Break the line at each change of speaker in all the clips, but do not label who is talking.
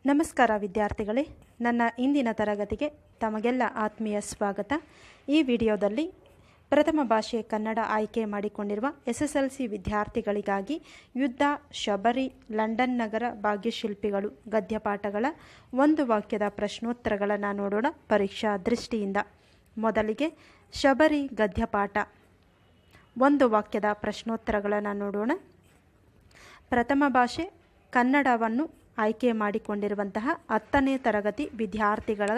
ನಮಸ್ಕಾರ ವಿದ್ಯಾರ್ಥಿಗಳೇ, ನನ್ನ ಇಂದಿನ ತರಗತಿಗೆ ತಮಗೆಲ್ಲ ಆತ್ಮೀಯ ಸ್ವಾಗತ. ಈ ವಿಡಿಯೋದಲ್ಲಿ ಪ್ರಥಮ ಭಾಷೆ ಕನ್ನಡ ಆಯ್ಕೆ ಮಾಡಿಕೊಂಡಿರುವ SSLC ವಿದ್ಯಾರ್ಥಿಗಳಿಗಾಗಿ ಯುದ್ಧ, ಶಬರಿ, ಲಂಡನ್ ನಗರ, ಭಾಗ್ಯಶಿಲ್ಪಿಗಳು ಗದ್ಯಪಾಠಗಳ ಒಂದು ವಾಕ್ಯದ ಪ್ರಶ್ನೋತ್ತರಗಳನ್ನು ನೋಡೋಣ ಪರೀಕ್ಷಾ ದೃಷ್ಟಿಯಿಂದ. ಮೊದಲಿಗೆ ಶಬರಿ ಗದ್ಯಪಾಠ ಒಂದು ವಾಕ್ಯದ ಪ್ರಶ್ನೋತ್ತರಗಳನ್ನು ನೋಡೋಣ. ಪ್ರಥಮ ಭಾಷೆ ಕನ್ನಡವನ್ನು ಆಯ್ಕೆ ಮಾಡಿಕೊಂಡಿರುವಂತಹ 10ನೇ ತರಗತಿ ವಿದ್ಯಾರ್ಥಿಗಳ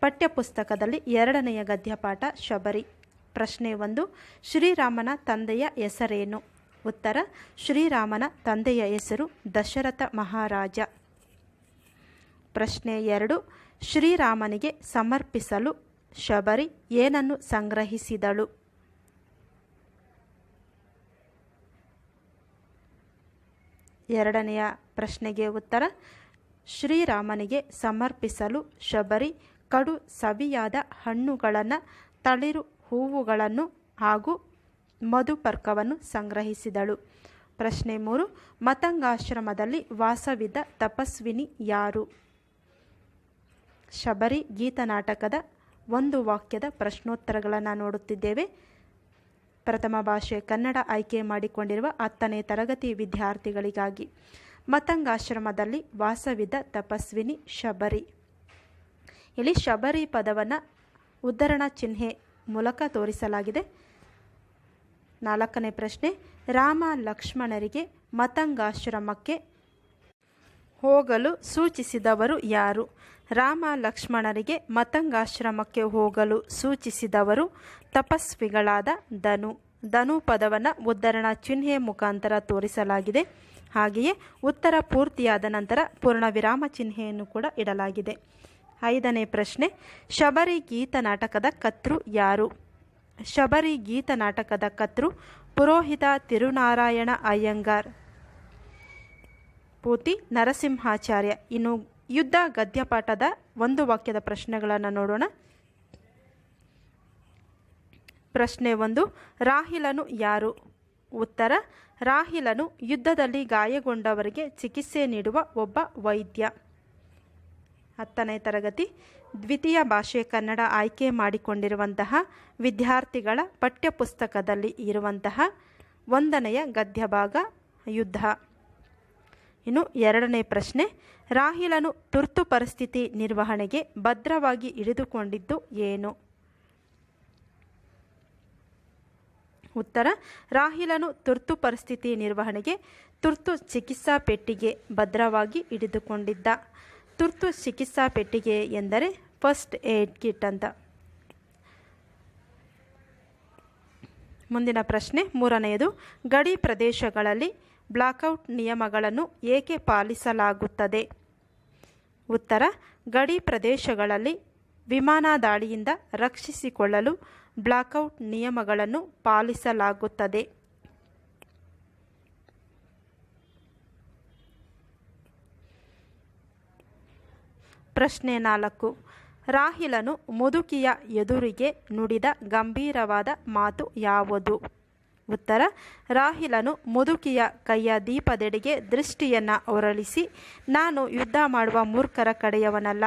ಪಠ್ಯಪುಸ್ತಕದಲ್ಲಿ 2ನೆಯ ಗದ್ಯಪಾಠ ಶಬರಿ. ಪ್ರಶ್ನೆ 1, ಶ್ರೀರಾಮನ ತಂದೆಯ ಹೆಸರೇನು? ಉತ್ತರ, ಶ್ರೀರಾಮನ ತಂದೆಯ ಹೆಸರು ದಶರಥ ಮಹಾರಾಜ. ಪ್ರಶ್ನೆ 2, ಶ್ರೀರಾಮನಿಗೆ ಸಮರ್ಪಿಸಲು ಶಬರಿ ಏನನ್ನು ಸಂಗ್ರಹಿಸಿದಳು? ಎರಡನೆಯ ಪ್ರಶ್ನೆಗೆ ಉತ್ತರ, ಶ್ರೀರಾಮನಿಗೆ ಸಮರ್ಪಿಸಲು ಶಬರಿ ಕಡು ಸವಿಯಾದ ಹಣ್ಣುಗಳನ್ನು, ತಳಿರು ಹೂವುಗಳನ್ನು ಹಾಗೂ ಮಧುಪರ್ಕವನ್ನು ಸಂಗ್ರಹಿಸಿದಳು. ಪ್ರಶ್ನೆ 3, ಮತಂಗಾಶ್ರಮದಲ್ಲಿ ವಾಸವಿದ್ದ ತಪಸ್ವಿನಿ ಯಾರು? ಶಬರಿ ಗೀತನಾಟಕದ ಒಂದು ವಾಕ್ಯದ ಪ್ರಶ್ನೋತ್ತರಗಳನ್ನು ನೋಡುತ್ತಿದ್ದೇವೆ. ಪ್ರಥಮ ಭಾಷೆ ಕನ್ನಡ ಆಯ್ಕೆ ಮಾಡಿಕೊಂಡಿರುವ 10ನೇ ತರಗತಿ ವಿದ್ಯಾರ್ಥಿಗಳಿಗಾಗಿ. ಮತಂಗಾಶ್ರಮದಲ್ಲಿ ವಾಸವಿದ್ದ ತಪಸ್ವಿನಿ ಶಬರಿ. ಇಲ್ಲಿ ಶಬರಿ ಪದವನ್ನು ಉದ್ಧರಣ ಚಿಹ್ನೆ ಮೂಲಕ ತೋರಿಸಲಾಗಿದೆ. 4ನೇ ಪ್ರಶ್ನೆ, ರಾಮ ಲಕ್ಷ್ಮಣರಿಗೆ ಮತಂಗಾಶ್ರಮಕ್ಕೆ ಹೋಗಲು ಸೂಚಿಸಿದವರು ಯಾರು? ರಾಮ ಲಕ್ಷ್ಮಣರಿಗೆ ಮತಂಗಾಶ್ರಮಕ್ಕೆ ಹೋಗಲು ಸೂಚಿಸಿದವರು ತಪಸ್ವಿಗಳಾದ ಧನು ಪದವನ್ನು ಉದ್ಧರಣ ಚಿಹ್ನೆಯ ಮುಖಾಂತರ ತೋರಿಸಲಾಗಿದೆ. ಹಾಗೆಯೇ ಉತ್ತರ ಪೂರ್ತಿಯಾದ ನಂತರ ಪೂರ್ಣ ವಿರಾಮ ಚಿಹ್ನೆಯನ್ನು ಕೂಡ ಇಡಲಾಗಿದೆ. 5ನೇ ಪ್ರಶ್ನೆ, ಶಬರಿ ಗೀತನಾಟಕದ ಕರ್ತೃ ಯಾರು? ಶಬರಿ ಗೀತನಾಟಕದ ಕರ್ತೃ ಪುರೋಹಿತ ತಿರುನಾರಾಯಣ ಅಯ್ಯಂಗಾರ್, ಪೂತಿ ನರಸಿಂಹಾಚಾರ್ಯ. ಇನ್ನು ಯುದ್ಧ ಗದ್ಯಪಾಠದ ಒಂದು ವಾಕ್ಯದ ಪ್ರಶ್ನೆಗಳನ್ನು ನೋಡೋಣ. ಪ್ರಶ್ನೆ 1, ರಾಹಿಲನು ಯಾರು? ಉತ್ತರ, ರಾಹಿಲನು ಯುದ್ಧದಲ್ಲಿ ಗಾಯಗೊಂಡವರಿಗೆ ಚಿಕಿತ್ಸೆ ನೀಡುವ ಒಬ್ಬ ವೈದ್ಯ. 10ನೇ ತರಗತಿ ದ್ವಿತೀಯ ಭಾಷೆ ಕನ್ನಡ ಆಯ್ಕೆ ಮಾಡಿಕೊಂಡಿರುವಂತಹ ವಿದ್ಯಾರ್ಥಿಗಳ ಪಠ್ಯಪುಸ್ತಕದಲ್ಲಿ ಇರುವಂತಹ 1ನೆಯ ಗದ್ಯಭಾಗ ಯುದ್ಧ. ಇನ್ನು 2ನೇ ಪ್ರಶ್ನೆ, ರಾಹಿಲನು ತುರ್ತು ಪರಿಸ್ಥಿತಿ ನಿರ್ವಹಣೆಗೆ ಭದ್ರವಾಗಿ ಹಿಡಿದುಕೊಂಡಿದ್ದು ಏನು? ಉತ್ತರ, ರಾಹಿಲನು ತುರ್ತು ಪರಿಸ್ಥಿತಿ ನಿರ್ವಹಣೆಗೆ ತುರ್ತು ಚಿಕಿತ್ಸಾ ಪೆಟ್ಟಿಗೆ ಭದ್ರವಾಗಿ ಹಿಡಿದುಕೊಂಡಿದ್ದ. ತುರ್ತು ಚಿಕಿತ್ಸಾ ಪೆಟ್ಟಿಗೆ ಎಂದರೆ ಫಸ್ಟ್ ಏಡ್ ಕಿಟ್ ಅಂತ. ಮುಂದಿನ ಪ್ರಶ್ನೆ 3ನೇದು, ಗಡಿ ಪ್ರದೇಶಗಳಲ್ಲಿ ಬ್ಲಾಕ್ಔಟ್ ನಿಯಮಗಳನ್ನು ಏಕೆ ಪಾಲಿಸಲಾಗುತ್ತದೆ? ಉತ್ತರ, ಗಡಿ ಪ್ರದೇಶಗಳಲ್ಲಿ ವಿಮಾನ ದಾಳಿಯಿಂದ ರಕ್ಷಿಸಿಕೊಳ್ಳಲು ಬ್ಲಾಕ್ಔಟ್ ನಿಯಮಗಳನ್ನು ಪಾಲಿಸಲಾಗುತ್ತದೆ. ಪ್ರಶ್ನೆ 4, ರಾಹಿಲನು ಮುದುಕಿಯ ಎದುರಿಗೆ ನುಡಿದ ಗಂಭೀರವಾದ ಮಾತು ಯಾವುದು? ಉತ್ತರ, ರಾಹಿಲನು ಮುದುಕಿಯ ಕೈಯ ದೀಪದೆಡೆಗೆ ದೃಷ್ಟಿಯನ್ನು ಹೊರಳಿಸಿ, ನಾನು ಯುದ್ಧ ಮಾಡುವ ಮೂರ್ಖರ ಕಡೆಯವನಲ್ಲ,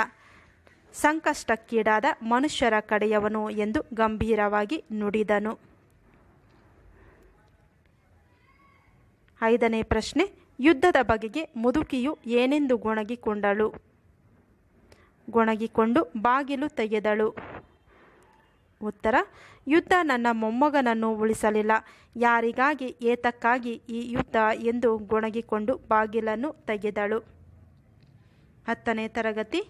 ಸಂಕಷ್ಟಕ್ಕೀಡಾದ ಮನುಷ್ಯರ ಕಡೆಯವನು ಎಂದು ಗಂಭೀರವಾಗಿ ನುಡಿದನು. 5ನೇ ಪ್ರಶ್ನೆ, ಯುದ್ಧದ ಬಗೆಗೆ ಮುದುಕಿಯು ಏನೆಂದು ಗೊಣಗಿಕೊಂಡಳು? ಗೊಣಗಿಕೊಂಡು ಬಾಗಿಲು ತೆಗೆದಳು. ಉತ್ತರ, ಯುದ್ಧ ನನ್ನ ಮೊಮ್ಮಗನನ್ನು ಉಳಿಸಲಿಲ್ಲ, ಯಾರಿಗಾಗಿ ಏತಕ್ಕಾಗಿ ಈ ಯುದ್ಧ ಎಂದು ಗೊಣಗಿಕೊಂಡು ಬಾಗಿಲನ್ನು ತೆಗೆದಳು. 10ನೇ ತರಗತಿ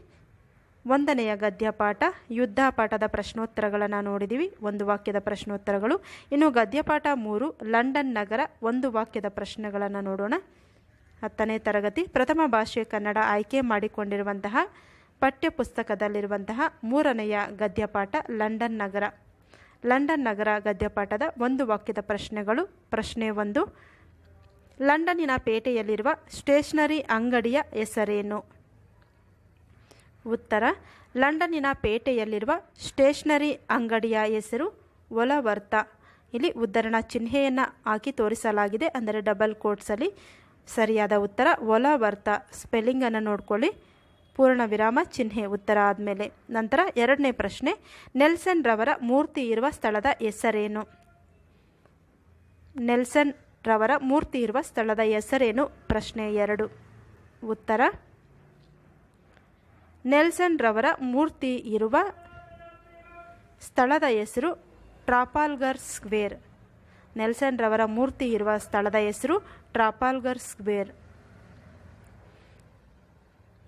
1ನೆಯ ಗದ್ಯಪಾಠ ಯುದ್ಧ ಪಾಠದ ಪ್ರಶ್ನೋತ್ತರಗಳನ್ನು ನೋಡಿದ್ದೀವಿ, ಒಂದು ವಾಕ್ಯದ ಪ್ರಶ್ನೋತ್ತರಗಳು. ಇನ್ನು ಗದ್ಯಪಾಠ 3 ಲಂಡನ್ ನಗರ, ಒಂದು ವಾಕ್ಯದ ಪ್ರಶ್ನೆಗಳನ್ನು ನೋಡೋಣ. 10ನೇ ತರಗತಿ ಪ್ರಥಮ ಭಾಷೆ ಕನ್ನಡ ಆಯ್ಕೆ ಮಾಡಿಕೊಂಡಿರುವಂತಹ ಪಠ್ಯಪುಸ್ತಕದಲ್ಲಿರುವಂತಹ 3ನೆಯ ಗದ್ಯಪಾಠ ಲಂಡನ್ ನಗರ. ಲಂಡನ್ ನಗರ ಗದ್ಯಪಾಠದ ಒಂದು ವಾಕ್ಯದ ಪ್ರಶ್ನೆಗಳು. ಪ್ರಶ್ನೆ 1, ಲಂಡನ್ನಿನ ಪೇಟೆಯಲ್ಲಿರುವ ಸ್ಟೇಷನರಿ ಅಂಗಡಿಯ ಹೆಸರೇನು? ಉತ್ತರ, ಲಂಡನ್ನಿನ ಪೇಟೆಯಲ್ಲಿರುವ ಸ್ಟೇಷನರಿ ಅಂಗಡಿಯ ಹೆಸರು ಒಲವರ್ಥ. ಇಲ್ಲಿ ಉದ್ಧರಣ ಚಿಹ್ನೆಯನ್ನು ಹಾಕಿ ತೋರಿಸಲಾಗಿದೆ, ಅಂದರೆ ಡಬಲ್ ಕೋಟ್ಸಲ್ಲಿ. ಸರಿಯಾದ ಉತ್ತರ ಒಲವರ್ಥ. ಸ್ಪೆಲ್ಲಿಂಗನ್ನು ನೋಡ್ಕೊಳ್ಳಿ. ಪೂರ್ಣ ವಿರಾಮ ಚಿಹ್ನೆ ಉತ್ತರ ಆದಮೇಲೆ. ನಂತರ ಎರಡನೇ ಪ್ರಶ್ನೆ, ನೆಲ್ಸನ್ ರವರ ಮೂರ್ತಿ ಇರುವ ಸ್ಥಳದ ಹೆಸರೇನು? ನೆಲ್ಸನ್ ರವರ ಮೂರ್ತಿ ಇರುವ ಸ್ಥಳದ ಹೆಸರೇನು? ಪ್ರಶ್ನೆ 2. ಉತ್ತರ, ನೆಲ್ಸನ್ ರವರ ಮೂರ್ತಿ ಇರುವ ಸ್ಥಳದ ಹೆಸರು ಟ್ರಾಫಾಲ್ಗರ್ ಸ್ಕ್ವೇರ್. ನೆಲ್ಸನ್ ರವರ ಮೂರ್ತಿ ಇರುವ ಸ್ಥಳದ ಹೆಸರು ಟ್ರಾಫಾಲ್ಗರ್ ಸ್ಕ್ವೇರ್.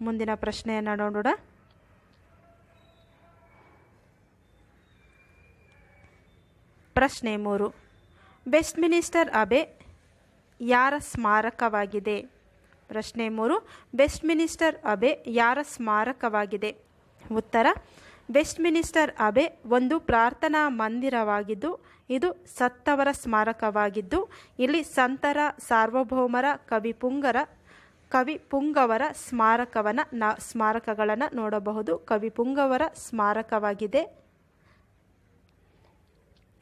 ಮುಂದಿನ ಪ್ರಶ್ನೆಯನ್ನು ನೋಡೋಣ. ಪ್ರಶ್ನೆ 3, ವೆಸ್ಟ್ಮಿನಿಸ್ಟರ್ ಅಬೆ ಯಾರ ಸ್ಮಾರಕವಾಗಿದೆ? ಪ್ರಶ್ನೆ 3, ವೆಸ್ಟ್ಮಿನಿಸ್ಟರ್ ಅಬೆ ಯಾರ ಸ್ಮಾರಕವಾಗಿದೆ? ಉತ್ತರ, ವೆಸ್ಟ್ಮಿನಿಸ್ಟರ್ ಅಬೆ ಒಂದು ಪ್ರಾರ್ಥನಾ ಮಂದಿರವಾಗಿದ್ದು ಇದು ಸತ್ತವರ ಸ್ಮಾರಕವಾಗಿದ್ದು ಇಲ್ಲಿ ಸಂತರ, ಸಾರ್ವಭೌಮರ, ಕವಿಪುಂಗವರ ಸ್ಮಾರಕಗಳನ್ನು ನೋಡಬಹುದು. ಕವಿಪುಂಗವರ ಸ್ಮಾರಕವಾಗಿದೆ.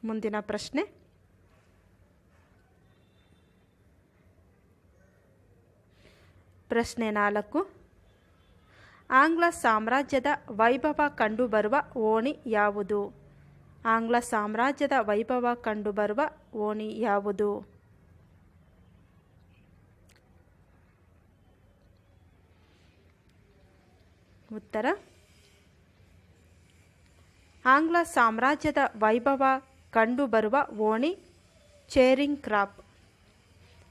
ಮುಂದಿನ ಪ್ರಶ್ನೆ, ಪ್ರಶ್ನೆ 4, ಆಂಗ್ಲ ಸಾಮ್ರಾಜ್ಯದ ವೈಭವ ಕಂಡುಬರುವ ಓಣಿ ಯಾವುದು? ಆಂಗ್ಲ ಸಾಮ್ರಾಜ್ಯದ ವೈಭವ ಕಂಡುಬರುವ ಓಣಿ ಯಾವುದು? ಉತ್ತರ, ಆಂಗ್ಲ ಸಾಮ್ರಾಜ್ಯದ ವೈಭವ ಕಂಡುಬರುವ ಓಣಿ ಚೇರಿಂಗ್ ಕ್ರಾಪ್.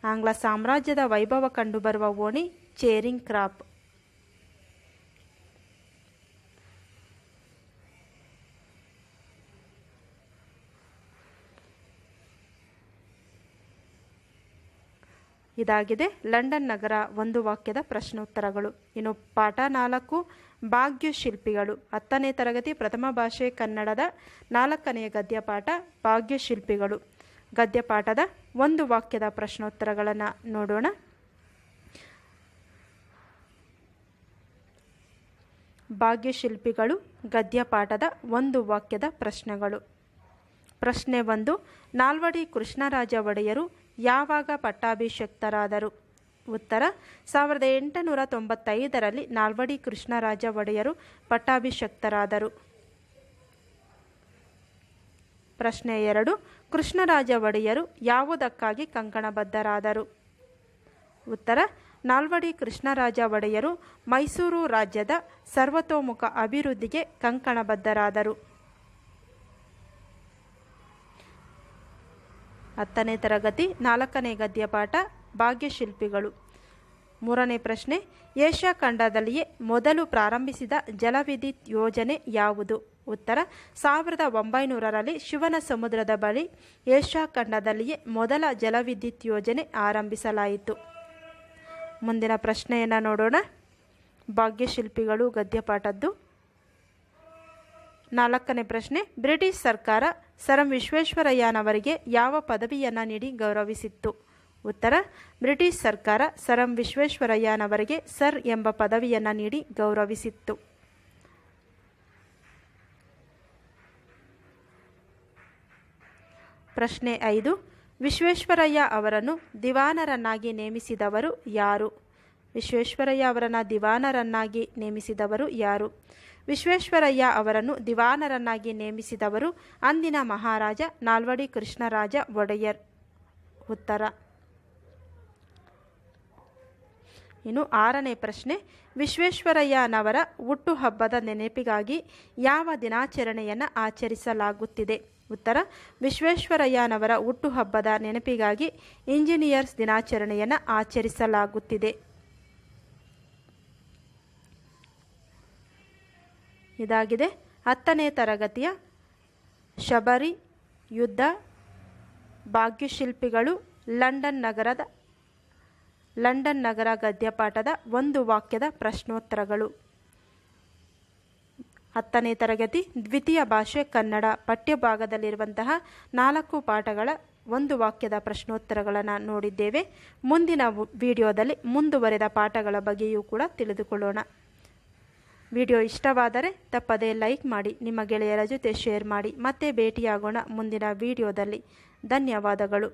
ಆಂಗ್ಲ ಸಾಮ್ರಾಜ್ಯದ ವೈಭವ ಕಂಡುಬರುವ ಓಣಿ ಚೇರಿಂಗ್ ಕ್ರಾಪ್. ಇದಾಗಿದೆ ಲಂಡನ್ ನಗರ ಒಂದು ವಾಕ್ಯದ ಪ್ರಶ್ನೋತ್ತರಗಳು. ಇನ್ನು ಪಾಠ 4, ಭಾಗ್ಯಶಿಲ್ಪಿಗಳು. 10ನೇ ತರಗತಿ ಪ್ರಥಮ ಭಾಷೆ ಕನ್ನಡದ 4ನೇ ಗದ್ಯಪಾಠ ಭಾಗ್ಯಶಿಲ್ಪಿಗಳು. ಗದ್ಯಪಾಠದ ಒಂದು ವಾಕ್ಯದ ಪ್ರಶ್ನೋತ್ತರಗಳನ್ನು ನೋಡೋಣ. ಭಾಗ್ಯಶಿಲ್ಪಿಗಳು ಗದ್ಯಪಾಠದ ಒಂದು ವಾಕ್ಯದ ಪ್ರಶ್ನೆಗಳು. ಪ್ರಶ್ನೆ 1, ನಾಲ್ವಡಿ ಕೃಷ್ಣರಾಜ ಒಡೆಯರು ಯಾವಾಗ ಪಟ್ಟಾಭಿಷಕ್ತರಾದರು? ಉತ್ತರ, 1895ರಲ್ಲಿ ನಾಲ್ವಡಿ ಕೃಷ್ಣರಾಜ ಒಡೆಯರು ಪಟ್ಟಾಭಿಷಕ್ತರಾದರು. ಪ್ರಶ್ನೆ 2, ಕೃಷ್ಣರಾಜ ಒಡೆಯರು ಯಾವುದಕ್ಕಾಗಿ ಕಂಕಣಬದ್ಧರಾದರು? ಉತ್ತರ, ನಾಲ್ವಡಿ ಕೃಷ್ಣರಾಜ ಒಡೆಯರು ಮೈಸೂರು ರಾಜ್ಯದ ಸರ್ವತೋಮುಖ ಅಭಿವೃದ್ಧಿಗೆ ಕಂಕಣಬದ್ಧರಾದರು. 10ನೇ ತರಗತಿ 4ನೇ ಗದ್ಯಪಾಠ ಭಾಗ್ಯಶಿಲ್ಪಿಗಳು. 3ನೇ ಪ್ರಶ್ನೆ, ಏಷ್ಯಾ ಖಂಡದಲ್ಲಿಯೇ ಮೊದಲು ಪ್ರಾರಂಭಿಸಿದ ಜಲವಿದ್ಯುತ್ ಯೋಜನೆ ಯಾವುದು? ಉತ್ತರ, 1900ರಲ್ಲಿ ಶಿವನ ಸಮುದ್ರದ ಬಳಿ ಏಷ್ಯಾ ಖಂಡದಲ್ಲಿಯೇ ಮೊದಲ ಜಲವಿದ್ಯುತ್ ಯೋಜನೆ ಆರಂಭಿಸಲಾಯಿತು. ಮುಂದಿನ ಪ್ರಶ್ನೆಯನ್ನು ನೋಡೋಣ. ಭಾಗ್ಯಶಿಲ್ಪಿಗಳು ಗದ್ಯಪಾಠದ್ದು 4ನೇ ಪ್ರಶ್ನೆ, ಬ್ರಿಟಿಷ್ ಸರ್ಕಾರ ಸರ್ ಎಂ ವಿಶ್ವೇಶ್ವರಯ್ಯನವರಿಗೆ ಯಾವ ಪದವಿಯನ್ನು ನೀಡಿ ಗೌರವಿಸಿತ್ತು? ಉತ್ತರ, ಬ್ರಿಟಿಷ್ ಸರ್ಕಾರ ಸರ್ ಎಂ ವಿಶ್ವೇಶ್ವರಯ್ಯನವರಿಗೆ ಸರ್ ಎಂಬ ಪದವಿಯನ್ನು ನೀಡಿ ಗೌರವಿಸಿತ್ತು. ಪ್ರಶ್ನೆ 5, ವಿಶ್ವೇಶ್ವರಯ್ಯ ಅವರನ್ನು ದಿವಾನರನ್ನಾಗಿ ನೇಮಿಸಿದವರು ಯಾರು? ವಿಶ್ವೇಶ್ವರಯ್ಯ ಅವರನ್ನು ದಿವಾನರನ್ನಾಗಿ ನೇಮಿಸಿದವರು ಯಾರು? ವಿಶ್ವೇಶ್ವರಯ್ಯ ಅವರನ್ನು ದಿವಾನರನ್ನಾಗಿ ನೇಮಿಸಿದವರು ಅಂದಿನ ಮಹಾರಾಜ ನಾಲ್ವಡಿ ಕೃಷ್ಣರಾಜ ಒಡೆಯರ್. ಉತ್ತರ. ಇನ್ನು 6ನೇ ಪ್ರಶ್ನೆ, ವಿಶ್ವೇಶ್ವರಯ್ಯನವರ ಹುಟ್ಟುಹಬ್ಬದ ನೆನಪಿಗಾಗಿ ಯಾವ ದಿನಾಚರಣೆಯನ್ನು ಆಚರಿಸಲಾಗುತ್ತಿದೆ? ಉತ್ತರ, ವಿಶ್ವೇಶ್ವರಯ್ಯನವರ ಹುಟ್ಟುಹಬ್ಬದ ನೆನಪಿಗಾಗಿ ಇಂಜಿನಿಯರ್ಸ್ ದಿನಾಚರಣೆಯನ್ನು ಆಚರಿಸಲಾಗುತ್ತಿದೆ. ಇದಾಗಿದೆ 10ನೇ ತರಗತಿಯ ಶಬರಿ ಯುದ್ಧ, ಭಾಗ್ಯಶಿಲ್ಪಿಗಳು, ಲಂಡನ್ ನಗರ ಗದ್ಯಪಾಠದ ಒಂದು ವಾಕ್ಯದ ಪ್ರಶ್ನೋತ್ತರಗಳು. 10ನೇ ತರಗತಿ ದ್ವಿತೀಯ ಭಾಷೆ ಕನ್ನಡ ಪಠ್ಯಭಾಗದಲ್ಲಿರುವಂತಹ 4 ಪಾಠಗಳ ಒಂದು ವಾಕ್ಯದ ಪ್ರಶ್ನೋತ್ತರಗಳನ್ನು ನೋಡಿದ್ದೇವೆ. ಮುಂದಿನ ವಿಡಿಯೋದಲ್ಲಿ ಮುಂದುವರೆದ ಪಾಠಗಳ ಬಗ್ಗೆಯೂ ಕೂಡ ತಿಳಿದುಕೊಳ್ಳೋಣ. ವಿಡಿಯೋ ಇಷ್ಟವಾದರೆ ತಪ್ಪದೇ ಲೈಕ್ ಮಾಡಿ, ನಿಮ್ಮ ಗೆಳೆಯರ ಜೊತೆ ಶೇರ್ ಮಾಡಿ. ಮತ್ತೆ ಭೇಟಿಯಾಗೋಣ ಮುಂದಿನ ವಿಡಿಯೋದಲ್ಲಿ. ಧನ್ಯವಾದಗಳು.